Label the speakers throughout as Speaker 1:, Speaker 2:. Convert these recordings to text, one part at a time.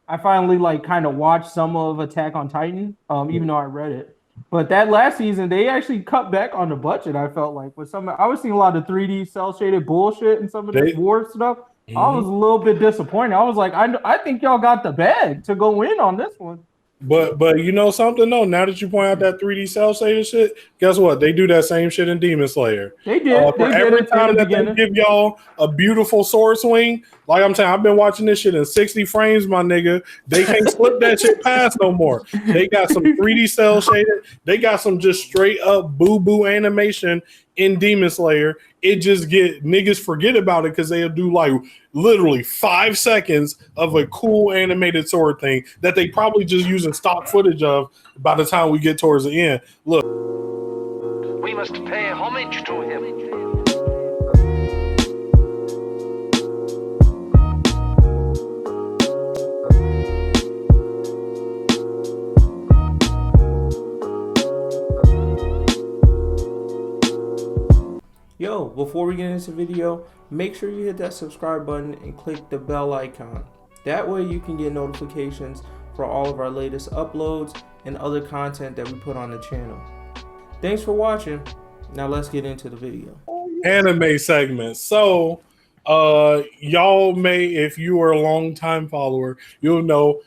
Speaker 1: I finally like kind of watched some of Attack on Titan, even though I read it. But that last season, they actually cut back on the budget. I felt like with some, I was seeing a lot of 3D cell shaded bullshit and some of this war stuff. I was a little bit disappointed. I was like, I think y'all got the bag to go in on this one.
Speaker 2: But you know something though. Now that you point out that 3D cell shaded shit, guess what? They do that same shit in Demon Slayer.
Speaker 1: They did.
Speaker 2: For every time that they give y'all a beautiful sword swing, like I'm saying, I've been watching this shit in 60 frames, my nigga. They can't slip that shit past no more. They got some 3D cell shaded. They got some just straight up boo boo animation in Demon Slayer. It just get niggas forget about it because they'll do like literally 5 seconds of a cool animated sword thing that they probably just using stock footage of by the time we get towards the end. Look,
Speaker 3: we must pay homage to him.
Speaker 1: Yo, before we get into the video, make sure you hit that subscribe button and click the bell icon. That way you can get notifications for all of our latest uploads and other content that we put on the channel. Thanks for watching. Now let's get into the video.
Speaker 2: Anime segment. So, y'all may, if you are a long time follower, you'll know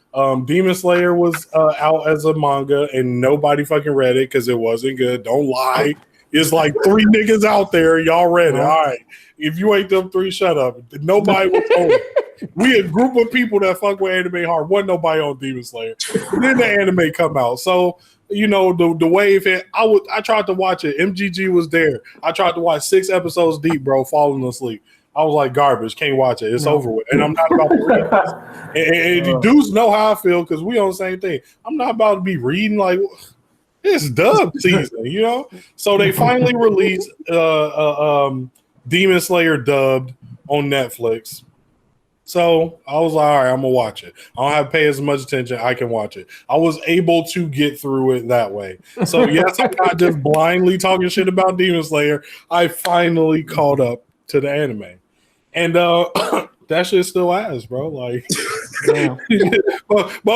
Speaker 2: Demon Slayer was out as a manga and nobody fucking read it because it wasn't good. Don't lie. It's like 3 niggas out there. Y'all read it. All right. If you ain't them 3, shut up. Nobody was on it. We a group of people that fuck with anime hard. Wasn't nobody on Demon Slayer. Then the anime come out. So, you know, the wave hit. I tried to watch it. MGG was there. I tried to watch 6 episodes deep, bro, falling asleep. I was like, garbage. Can't watch it. It's over with. And I'm not about to read this. And dudes know how I feel because we on the same thing. I'm not about to be reading like... It's dub season, you know? So they finally released Demon Slayer dubbed on Netflix. So I was like, all right, I'm going to watch it. I don't have to pay as much attention. I can watch it. I was able to get through it that way. So yes, I'm not just blindly talking shit about Demon Slayer. I finally caught up to the anime. And that shit still ass, bro. Like, my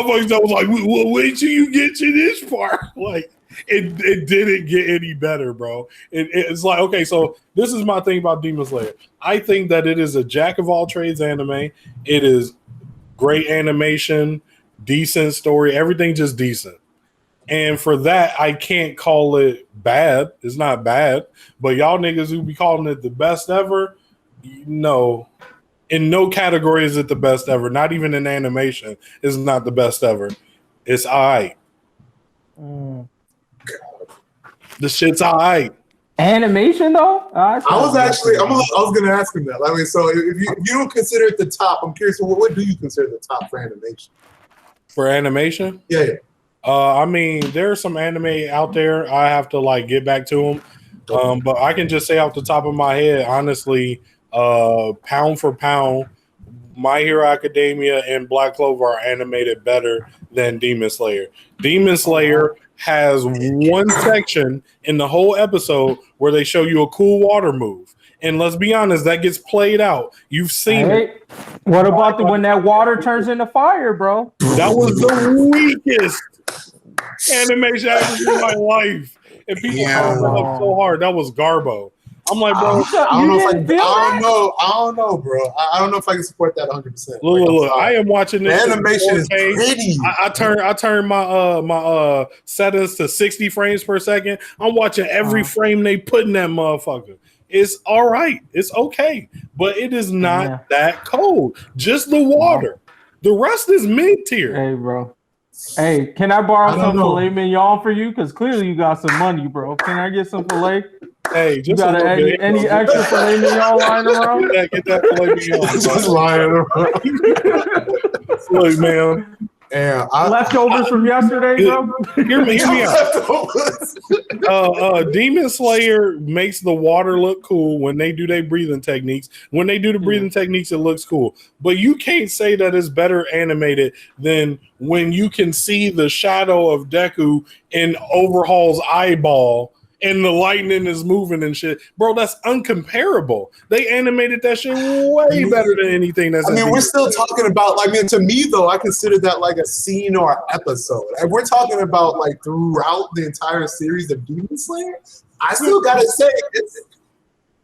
Speaker 2: voice was like, well, wait till you get to this part. Like, it didn't get any better, bro. It's like, okay, so this is my thing about Demon Slayer. I think that it is a jack of all trades anime. It is great animation, decent story, everything just decent. And for that, I can't call it bad. It's not bad. But y'all niggas who be calling it the best ever, no. In no category is it the best ever. Not even in animation is not the best ever. It's all right. The shit's all right.
Speaker 1: Animation though?
Speaker 4: I was going to ask him that. I mean, so if you don't consider it the top, I'm curious, what do you consider the top for animation?
Speaker 2: For animation?
Speaker 4: Yeah.
Speaker 2: I mean, there's some anime out there. I have to like get back to them. But I can just say off the top of my head, honestly, pound for pound, My Hero Academia and Black Clover are animated better than Demon Slayer. Demon Slayer has one section in the whole episode where they show you a cool water move. And let's be honest, that gets played out. You've seen it.
Speaker 1: What about when that water turns into fire, bro?
Speaker 2: That was the weakest animation I've ever seen in my life. And people up so hard. That was Garbo. I'm like, bro,
Speaker 4: I don't know, bro. I don't know if I can support that 100%.
Speaker 2: Look, I am watching this.
Speaker 4: The animation is pretty.
Speaker 2: I turn my settings to 60 frames per second. I'm watching every frame they put in that motherfucker. It's all right. It's okay, but it is not that cold. Just the water. The rest is mid tier.
Speaker 1: Hey, bro. Hey, can I borrow some filet mignon for you? Because clearly you got some money, bro. Can I get some filet?
Speaker 2: Hey, just
Speaker 1: you got any extra filet mignon lying around?
Speaker 2: Get that filet mignon.
Speaker 4: Just lying around.
Speaker 2: Look, man.
Speaker 4: Yeah,
Speaker 1: leftovers from yesterday, bro.
Speaker 2: Hear me out. Demon Slayer makes the water look cool when they do their breathing techniques. When they do the breathing techniques, it looks cool. But you can't say that it's better animated than when you can see the shadow of Deku in Overhaul's eyeball and the lightning is moving and shit. Bro, that's uncomparable. They animated that shit way better than anything that's
Speaker 4: we're still talking about, to me though, I consider that like a scene or an episode. And we're talking about like throughout the entire series of Demon Slayer. I still gotta say,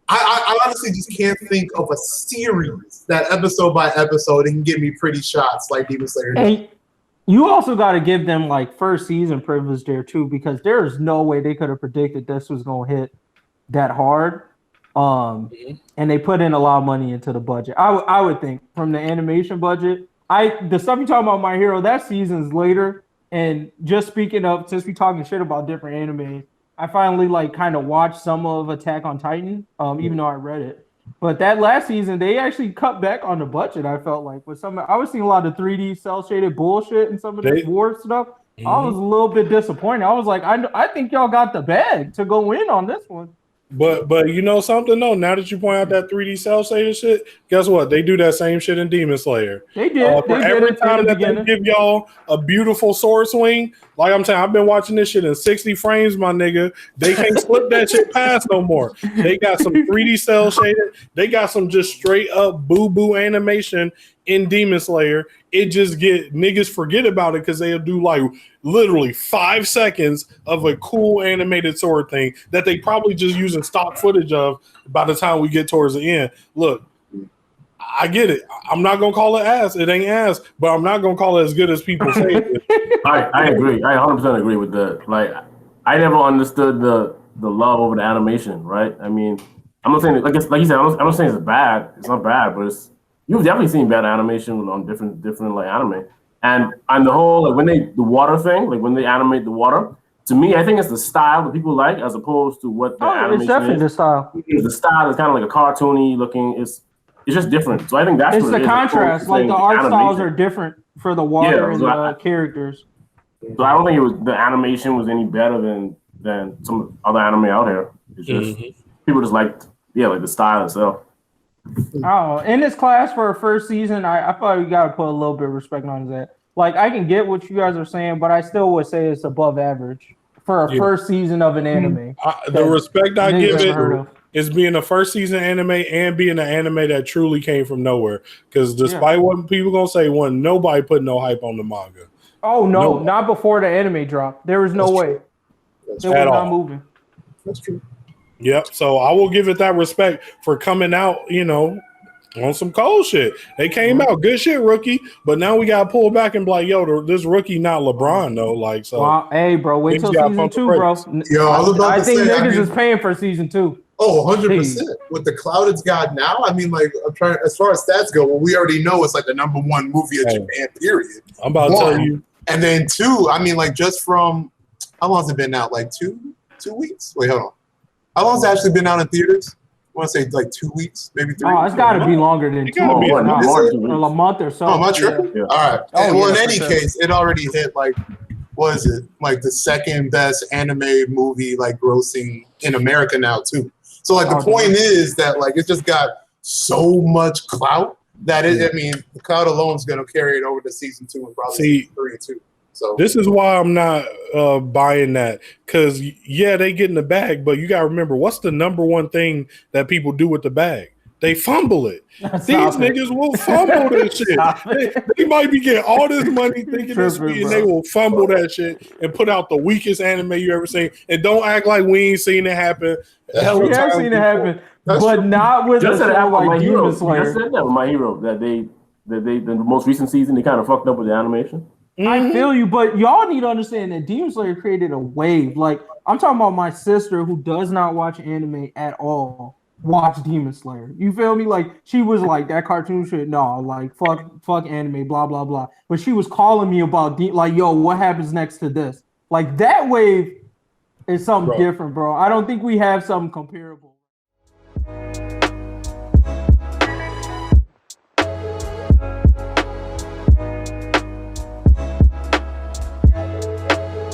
Speaker 4: I honestly just can't think of a series that episode by episode and can give me pretty shots like Demon Slayer.
Speaker 1: And you also got to give them like first season privilege there too, because there is no way they could have predicted this was gonna hit that hard. And they put in a lot of money into the budget. I would think from the animation budget. The stuff you talking about My Hero, that season's later. And just speaking of, since we talking shit about different anime, I finally like kind of watched some of Attack on Titan, even though I read it. But that last season, they actually cut back on the budget. I felt like with some, I was seeing a lot of 3D cell shaded bullshit and some of the war stuff. I was a little bit disappointed. I was like, I think y'all got the bag to go in on this one.
Speaker 2: But you know something though, now that you point out that 3D cell shaded shit, guess what? They do that same shit in Demon Slayer.
Speaker 1: They did.
Speaker 2: Every time that they give y'all a beautiful sword swing, like I'm saying, I've been watching this shit in 60 frames, my nigga. They can't slip that shit past no more. They got some 3D cell shaded. They got some just straight up boo animation in Demon Slayer. It just get niggas forget about it because they'll do like literally 5 seconds of a cool animated sword thing that they probably just using stock footage of by the time we get towards the end. Look, I get it. I'm not gonna call it ass. It ain't ass, but I'm not gonna call it as good as people say it.
Speaker 5: I agree. I 100% agree with that. Like, I never understood the love over the animation, right? I mean, I'm not saying like you said. I'm not saying it's bad. It's not bad, but you've definitely seen bad animation on different like anime. And the whole like when the water thing, like when they animate the water, to me, I think it's the style that people like as opposed to what the animation
Speaker 1: it's definitely
Speaker 5: is.
Speaker 1: the style.
Speaker 5: The style is kind of like a cartoony looking. It's just different. So I think that's
Speaker 1: the contrast. Like the art styles are different for the water and the characters.
Speaker 5: So I don't think the animation was any better than some other anime out here. It's just people just liked like the style itself.
Speaker 1: Oh, in this class for our first season, I thought we got to put a little bit of respect on that. Like, I can get what you guys are saying, but I still would say it's above average for a first season of an anime.
Speaker 2: The respect I give it is being a first season anime and being an anime that truly came from nowhere. Because despite what people gonna say, nobody put no hype on the manga.
Speaker 1: Oh no, not before the anime dropped. There was no way. It was not moving.
Speaker 4: That's true.
Speaker 2: Yep. So I will give it that respect for coming out, on some cold shit. They came out good shit, rookie. But now we gotta pull back and be like, yo, this rookie not LeBron though. Like, so.
Speaker 1: Wow. Hey, bro, wait till season 2, bro.
Speaker 4: Yo,
Speaker 1: I think niggas is paying for season 2.
Speaker 4: Oh, 100%. With the clout it's got now, I mean, like, I'm trying as far as stats go. Well, we already know it's like the #1 movie of Japan. Period.
Speaker 2: I'm about to tell you.
Speaker 4: And then 2, I mean, like, just from how long has it been out? Like 2 weeks? Wait, hold on. How long has it actually been out in theaters? I want to say like 2 weeks, maybe 3.
Speaker 1: Oh, it's got to be longer than 2 weeks. A month or so.
Speaker 4: Oh, am I tripping? Yeah. All right. Well, in any case, it already hit like, what is it? Like the second best anime movie, like grossing in America now too. So like the point is that like it's just got so much clout that I mean, the clout alone is going to carry it over to season 2 and probably season 3 too. So
Speaker 2: this is why I'm not buying that, because they get in the bag, but you gotta remember what's the #1 thing that people do with the bag? They fumble it. These niggas will fumble that shit. They might be getting all this money thinking this week, and they will fumble that shit and put out the weakest anime you ever seen. And don't act like we ain't seen it happen.
Speaker 1: We have seen it happen, but not with a show like Demon Slayer.
Speaker 5: Just said that with My Hero that the most recent season they kind of fucked up with the animation.
Speaker 1: I feel you, but y'all need to understand that Demon Slayer created a wave. Like, I'm talking about my sister who does not watch anime at all. Watch Demon Slayer. You feel me? Like, she was like, that cartoon shit, no, like, fuck anime, blah, blah, blah. But she was calling me about, like, yo, what happens next to this? Like, that wave is something different, bro. I don't think we have something comparable.